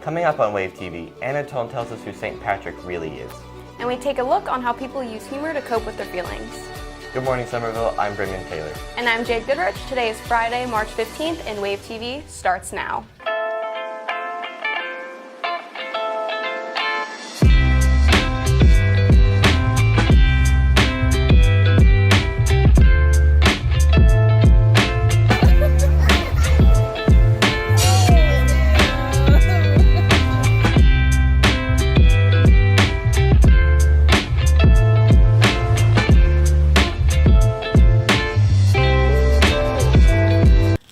Coming up on Wave TV, Anatole tells us who St. Patrick really is. And we take a look on how people use humor to cope with their feelings. Good morning, Somerville. I'm Brendan Taylor. And I'm Jade Goodrich. Today is Friday, March 15th, and Wave TV starts now.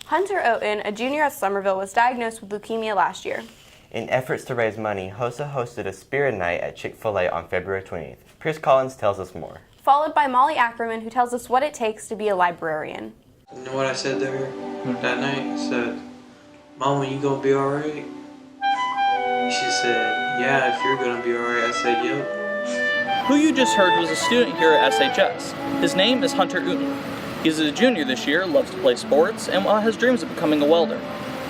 Hunter Oaten, a junior at Somerville, was diagnosed with leukemia last year. In efforts to raise money, HOSA hosted a spirit night at Chick-fil-A on February 20th. Pierce Collins tells us more. Followed by Molly Ackerman, who tells us what it takes to be a librarian. You know what I said to her that night? I said, "Mama, you gonna be alright?" She said, "Yeah, if you're gonna be alright." I said, "Yep." Who you just heard was a student here at SHS. His name is Hunter Oaten. He's a junior this year, loves to play sports, and has dreams of becoming a welder.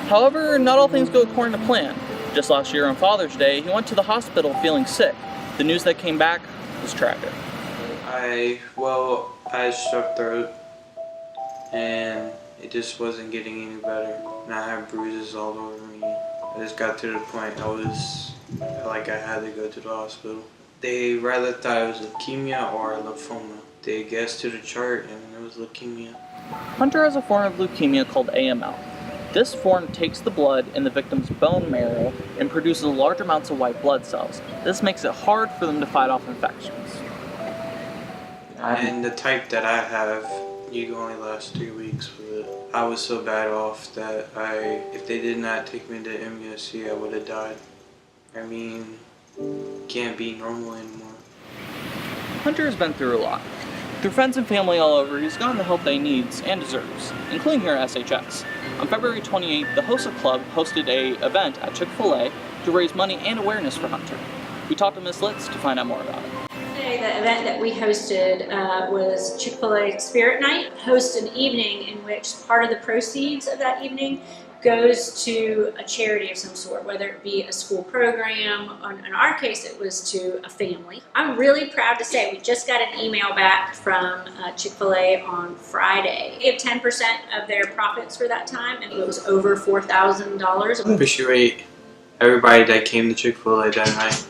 However, not all things go according to plan. Just last year on Father's Day, he went to the hospital feeling sick. The news that came back was tragic. I had strep throat, and it just wasn't getting any better. And I had bruises all over me. I just got to the point I had to go to the hospital. They rather thought it was leukemia or lymphoma. They guessed to the chart and it was leukemia. Hunter has a form of leukemia called AML. This form takes the blood in the victim's bone marrow and produces large amounts of white blood cells. This makes it hard for them to fight off infections. And the type that I have, you can only last 3 weeks with it. I was so bad off that if they did not take me to MUSC, I would have died. I mean, can't be normal anymore. Hunter has been through a lot. Through friends and family all over, he's gotten the help that he needs and deserves, including here at SHS. On February 28th, the HOSA Club hosted an event at Chick-fil-A to raise money and awareness for Hunter. We talked to Ms. Litz to find out more about it. Today, the event that we hosted was Chick-fil-A Spirit Night. Host an evening in which part of the proceeds of that evening goes to a charity of some sort, whether it be a school program, or in our case it was to a family. I'm really proud to say we just got an email back from Chick-fil-A on Friday. They gave 10% of their profits for that time, and it was over $4,000. I appreciate everybody that came to Chick-fil-A that night,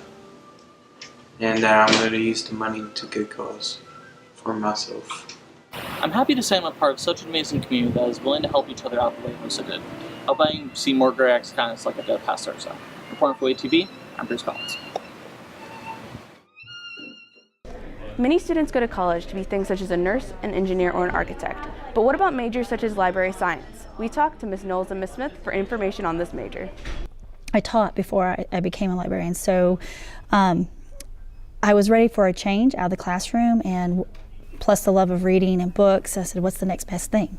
and I'm going to use the money to good cause for myself. I'm happy to say I'm a part of such an amazing community that is willing to help each other out the way HOSA did, helping see more great acts kindness like I did past HOSA. Reporting for Wave TV, I'm Bruce Collins. Many students go to college to be things such as a nurse, an engineer, or an architect. But what about majors such as library science? We talked to Ms. Knowles and Ms. Smith for information on this major. I taught before I became a librarian, so I was ready for a change out of the classroom, and plus the love of reading and books, I said, what's the next best thing?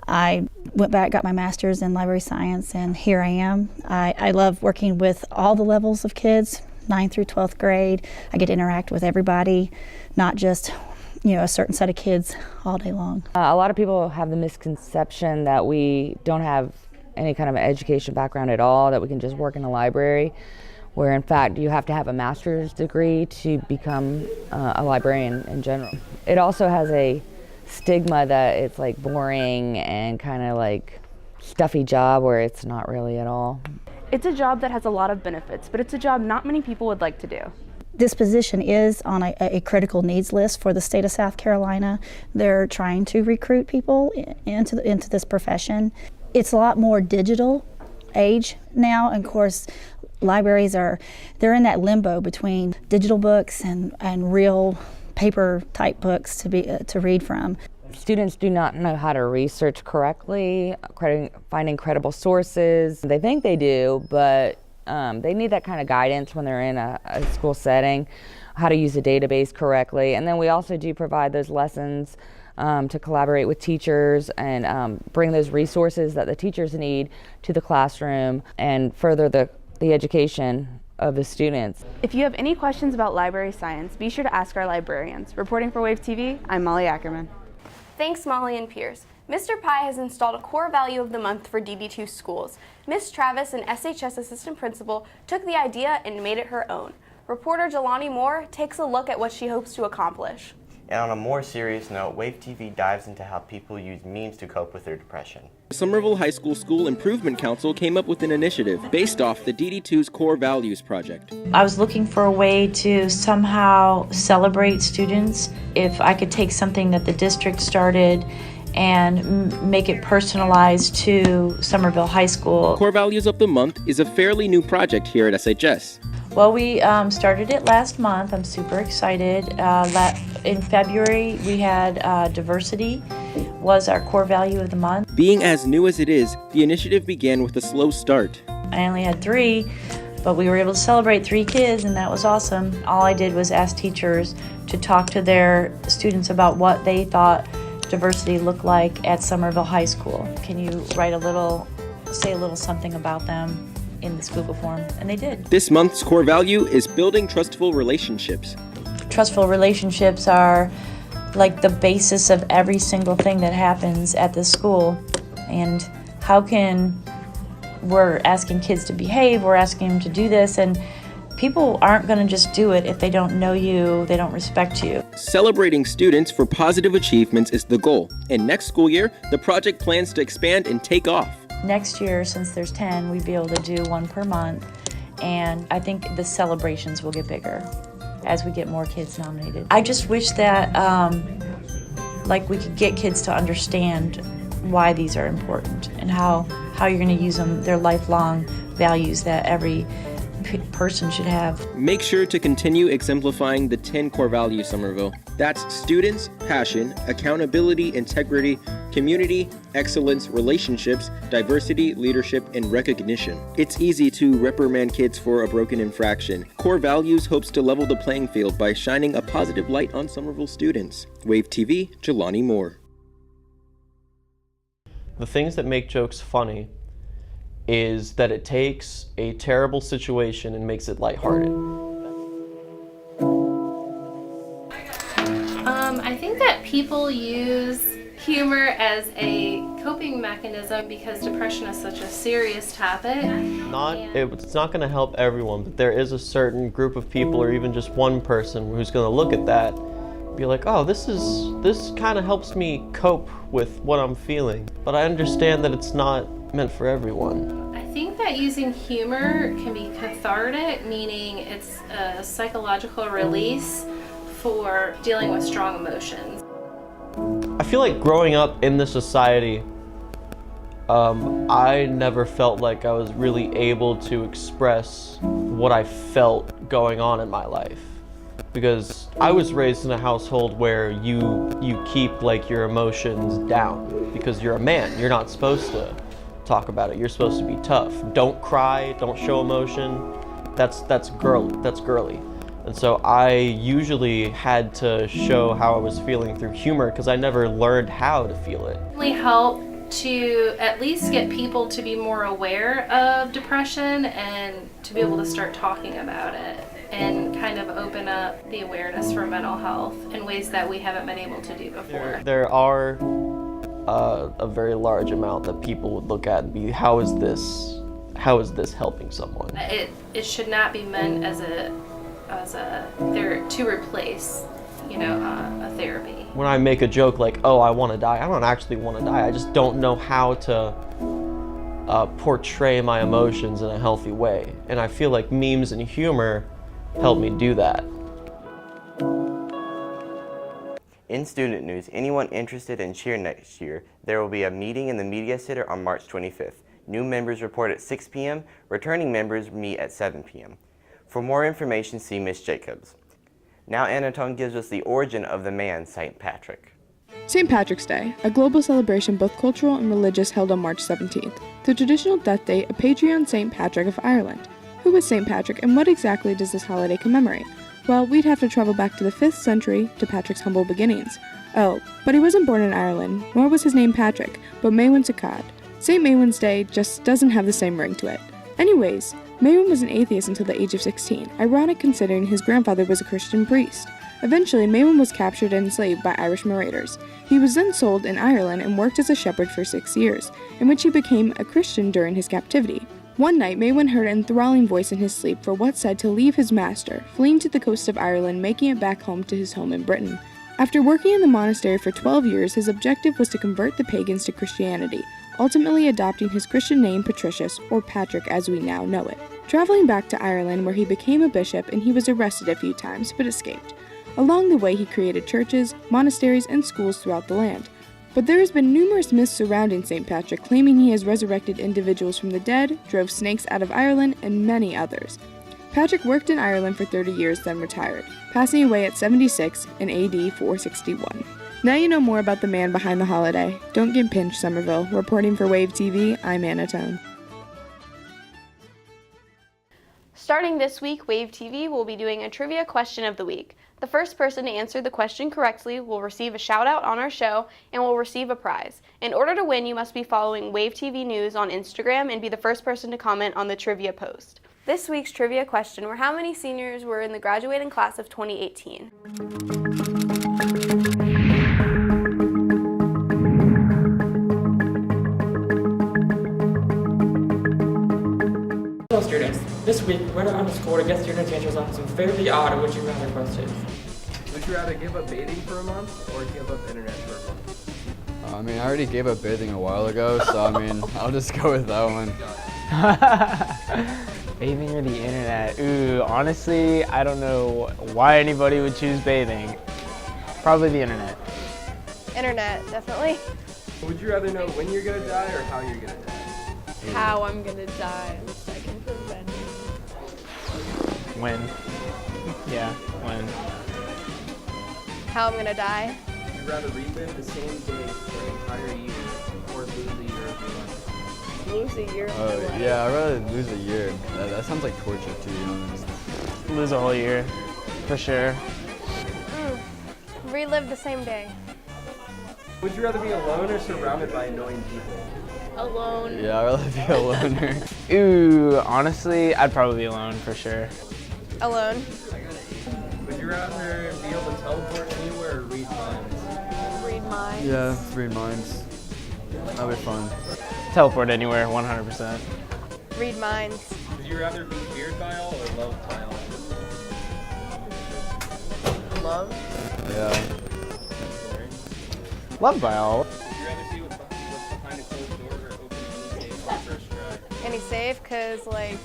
I went back, got my master's in library science, and here I am. I love working with all the levels of kids, 9th through 12th grade. I get to interact with everybody, not just a certain set of kids all day long. A lot of people have the misconception that we don't have any kind of education background at all, that we can just work in a library, where in fact you have to have a master's degree to become a librarian in general. It also has a stigma that it's like boring and kind of like stuffy job, where it's not really at all. It's a job that has a lot of benefits, but it's a job not many people would like to do. This position is on a critical needs list for the state of South Carolina. They're trying to recruit people into this profession. It's a lot more digital age now, and of course libraries they're in that limbo between digital books and real paper type books to read from. Students do not know how to research correctly, finding credible sources. They think they do, but they need that kind of guidance when they're in a school setting, how to use a database correctly. And then we also do provide those lessons to collaborate with teachers and bring those resources that the teachers need to the classroom and further the education of the students. If you have any questions about library science, be sure to ask our librarians. Reporting for Wave TV, I'm Molly Ackerman. Thanks, Molly and Pierce. Mr. Pye has installed a core value of the month for DD2 schools. Miss Travis, an SHS assistant principal, took the idea and made it her own. Reporter Jelani Moore takes a look at what she hopes to accomplish. And on a more serious note, Wave TV dives into how people use memes to cope with their depression. The Somerville High School School Improvement Council came up with an initiative based off the DD2's Core Values project. I was looking for a way to somehow celebrate students. If I could take something that the district started and make it personalized to Somerville High School. Core Values of the Month is a fairly new project here at SHS. Well, we started it last month. I'm super excited. In February, we had diversity was our core value of the month. Being as new as it is, the initiative began with a slow start. I only had 3, but we were able to celebrate 3 kids, and that was awesome. All I did was ask teachers to talk to their students about what they thought diversity looked like at Somerville High School. Can you say a little something about them in this Google form? And they did. This month's core value is building trustful relationships. Trustful relationships are like the basis of every single thing that happens at the school. And we're asking kids to behave, we're asking them to do this, and people aren't going to just do it if they don't know you, they don't respect you. Celebrating students for positive achievements is the goal. And next school year, the project plans to expand and take off. Next year, since there's 10, we'd be able to do 1 per month. And I think the celebrations will get bigger as we get more kids nominated. I just wish that we could get kids to understand why these are important and how you're going to use them, their lifelong values that every person should have. Make sure to continue exemplifying the 10 core values, Somerville. That's students, passion, accountability, integrity, community, excellence, relationships, diversity, leadership, and recognition. It's easy to reprimand kids for a broken infraction. Core Values hopes to level the playing field by shining a positive light on Somerville students. Wave TV, Jelani Moore. The things that make jokes funny is that it takes a terrible situation and makes it lighthearted. I think that people use humor as a coping mechanism because depression is such a serious topic. It's not going to help everyone, but there is a certain group of people, or even just one person, who's going to look at that and be like, oh, this kind of helps me cope with what I'm feeling. But I understand that it's not meant for everyone. I think that using humor can be cathartic, meaning it's a psychological release for dealing with strong emotions. I feel like growing up in this society, I never felt like I was really able to express what I felt going on in my life. Because I was raised in a household where you keep like your emotions down because you're a man. You're not supposed to talk about it. You're supposed to be tough. Don't cry, don't show emotion. That's girly. And so I usually had to show how I was feeling through humor because I never learned how to feel it. It really helped to at least get people to be more aware of depression and to be able to start talking about it and kind of open up the awareness for mental health in ways that we haven't been able to do before. There are a very large amount that people would look at and be, how is this helping someone? It should not be meant as to replace, a therapy. When I make a joke like, oh, I want to die, I don't actually want to die. I just don't know how to portray my emotions in a healthy way. And I feel like memes and humor help me do that. In student news, anyone interested in cheer next year, there will be a meeting in the Media Center on March 25th. New members report at 6 p.m., returning members meet at 7 p.m. For more information, see Ms. Jacobs. Now Anatone gives us the origin of the man, St. Patrick. St. Patrick's Day, a global celebration both cultural and religious held on March 17th. The traditional death date, a patron St. Patrick of Ireland. Who was St. Patrick and what exactly does this holiday commemorate? Well, we'd have to travel back to the 5th century to Patrick's humble beginnings. Oh, but he wasn't born in Ireland, nor was his name Patrick, but Maewyn Sakad. St. Maewyn's Day just doesn't have the same ring to it. Anyways, Maewyn was an atheist until the age of 16, ironic considering his grandfather was a Christian priest. Eventually, Maewyn was captured and enslaved by Irish marauders. He was then sold in Ireland and worked as a shepherd for 6 years, in which he became a Christian during his captivity. One night, Maewyn heard an enthralling voice in his sleep for what said to leave his master, fleeing to the coast of Ireland, making it back home to his home in Britain. After working in the monastery for 12 years, his objective was to convert the pagans to Christianity, ultimately adopting his Christian name Patricius, or Patrick as we now know it. Traveling back to Ireland, where he became a bishop, and he was arrested a few times but escaped. Along the way, he created churches, monasteries, and schools throughout the land. But there has been numerous myths surrounding St. Patrick, claiming he has resurrected individuals from the dead, drove snakes out of Ireland, and many others. Patrick worked in Ireland for 30 years, then retired, passing away at 76 in AD 461. Now you know more about the man behind the holiday. Don't get pinched, Somerville. Reporting for Wave TV, I'm Anna Tone. Starting this week, Wave TV will be doing a trivia question of the week. The first person to answer the question correctly will receive a shout out on our show and will receive a prize. In order to win, you must be following Wave TV News on Instagram and be the first person to comment on the trivia post. This week's trivia question were how many seniors were in the graduating class of 2018? Hello students, this week we're going to school to get students' answers on some fairly odd would you rather questions. Would you rather give up bathing for a month or give up internet for a month? I already gave up bathing a while ago, so I'll just go with that one. Bathing or the internet? Ooh, honestly, I don't know why anybody would choose bathing. Probably the internet. Internet, definitely. Would you rather know when you're gonna die or how you're gonna die? How I'm gonna die, which I can prevent. When? Yeah, when. How I'm gonna die. Would you rather relive the same day for an entire year or lose a year of your life? Lose a year of my life. Yeah, I'd rather lose a year. That sounds like torture, to be honest. Lose a whole year, for sure. Relive the same day. Would you rather be alone or surrounded by annoying people? Alone. Yeah, I'd rather be a loner. Ooh, honestly, I'd probably be alone, for sure. Alone. Would you rather be able to teleport anywhere or read minds? Read minds. Yeah, read minds. That'd be fun. Teleport anywhere, 100%. Read minds. Would you rather be feared by all or loved by all? Love. Yeah. Loved by all. Would you rather see what's behind a closed door or open any safe on first try? Any safe, cause like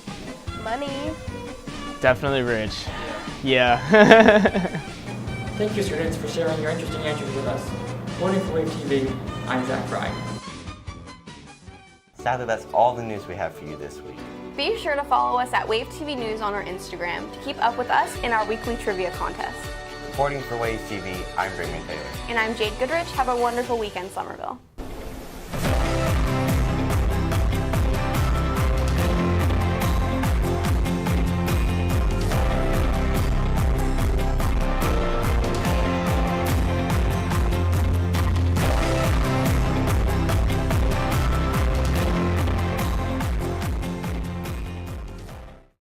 money. Definitely rich. Yeah. Thank you students for sharing your interesting answers with us. Reporting for Wave TV, I'm Zach Fry. Sadly, that's all the news we have for you this week. Be sure to follow us at Wave TV News on our Instagram to keep up with us in our weekly trivia contest. Reporting for Wave TV, I'm Raymond Taylor. And I'm Jade Goodrich. Have a wonderful weekend, Somerville.